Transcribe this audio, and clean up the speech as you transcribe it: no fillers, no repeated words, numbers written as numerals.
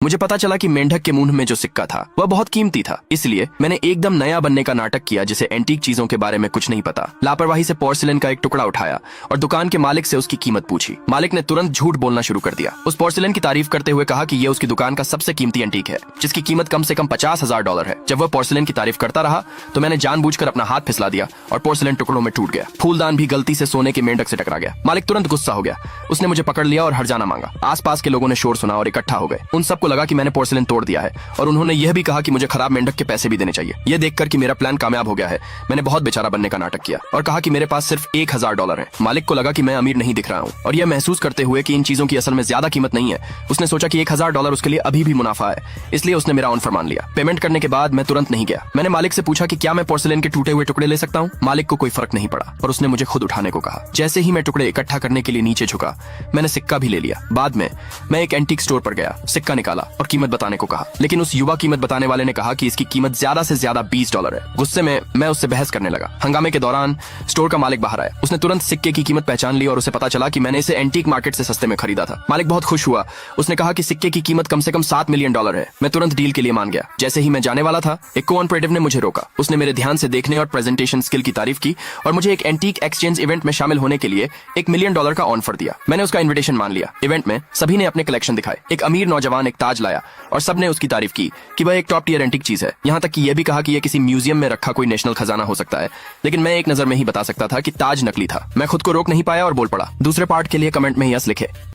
मुझे पता चला कि मेंढक के मुंह में जो सिक्का था वह बहुत कीमती था, इसलिए मैंने एकदम नया बनने का नाटक किया जिसे एंटीक चीजों के बारे में कुछ नहीं पता। लापरवाही से पोर्सिलेन का एक टुकड़ा उठाया और दुकान के मालिक से उसकी कीमत पूछी। मालिक ने तुरंत झूठ बोलना शुरू कर दिया। उस पोर्सिलेन की तारीफ करते हुए कहा कि यह उसकी दुकान का सबसे कीमती एंटीक है, जिसकी कीमत कम से कम $50,000 है। जब वह पोर्सिलेन की तारीफ करता रहा तो मैंने जानबूझकर अपना हाथ फिसला दिया और पोर्सिलेन टुकड़ों में टूट गया। फूलदान भी गलती से सोने के मेंढक से टकरा गया। मालिक तुरंत गुस्सा हो गया। उसने मुझे पकड़ लिया और हर्जाना मांगा। आसपास के लोगों ने शोर सुना और इकट्ठा हो गए। उन सबको लगा कि मैंने पोर्सिलेन तोड़ दिया है और उन्होंने यह भी कहा कि मुझे खराब मेंढक के पैसे भी देने चाहिए। यह देखकर कि मेरा प्लान कामयाब हो गया है, मैंने बहुत बेचारा बनने का नाटक किया और कहा कि मेरे पास सिर्फ $1,000 है। मालिक को लगा कि मैं अमीर नहीं दिख रहा हूँ और यह महसूस करते हुए कि इन चीजों की असल में ज्यादा कीमत नहीं है, उसने सोचा कि $1,000 उसके लिए अभी भी मुनाफा है, इसलिए उसने मेरा ऑफर मान लिया। पेमेंट करने के बाद मैं तुरंत नहीं गया। मैंने मालिक से पूछा कि क्या मैं पोर्सिलेन के टूटे हुए टुकड़े ले सकता हूँ। मालिक को कोई फर्क नहीं पड़ा और उसने मुझे खुद उठाने को कहा। जैसे ही मैं टुकड़े इकट्ठा करने के लिए नीचे झुका, मैंने सिक्का भी ले लिया। बाद में मैं एक एंटीक स्टोर पर गया, सिक्का निकाला और कीमत बताने को कहा, लेकिन उस युवा कीमत बताने वाले ने कहा कि इसकी कीमत ज्यादा से ज्यादा $20 है। गुस्से में मैं उससे बहस करने लगा। हंगामे के दौरान स्टोर का मालिक बाहर आया। उसने तुरंत सिक्के की कीमत पहचान ली और उसे पता चला कि मैंने इसे एंटीक मार्केट से सस्ते में खरीदा था। मालिक बहुत खुश हुआ। उसने कहा कि सिक्के की कीमत कम से कम $7 मिलियन है। मैं तुरंत डील के लिए मान गया। जैसे ही मैं जाने वाला था, एक को-ऑपरेटिव ने मुझे रोका। उसने मेरे ध्यान से देखने और प्रेजेंटेशन स्किल की तारीफ की और मुझे एक एंटीक एक्सचेंज इवेंट में शामिल होने के लिए $1 मिलियन का ऑफर दिया। मैंने उसका इन्विटेशन मान लिया। इवेंट में सभी ने अपने कलेक्शन दिखाए। एक अमीर नौजवान एक ताज लाया और सबने उसकी तारीफ की कि वह एक टॉप टियर एंटीक चीज है। यहाँ तक कि यह भी कहा कि यह किसी म्यूजियम में रखा कोई नेशनल खजाना हो सकता है, लेकिन मैं एक नजर में ही बता सकता था कि ताज नकली था। मैं खुद को रोक नहीं पाया और बोल पड़ा। दूसरे पार्ट के लिए कमेंट में यस लिखे।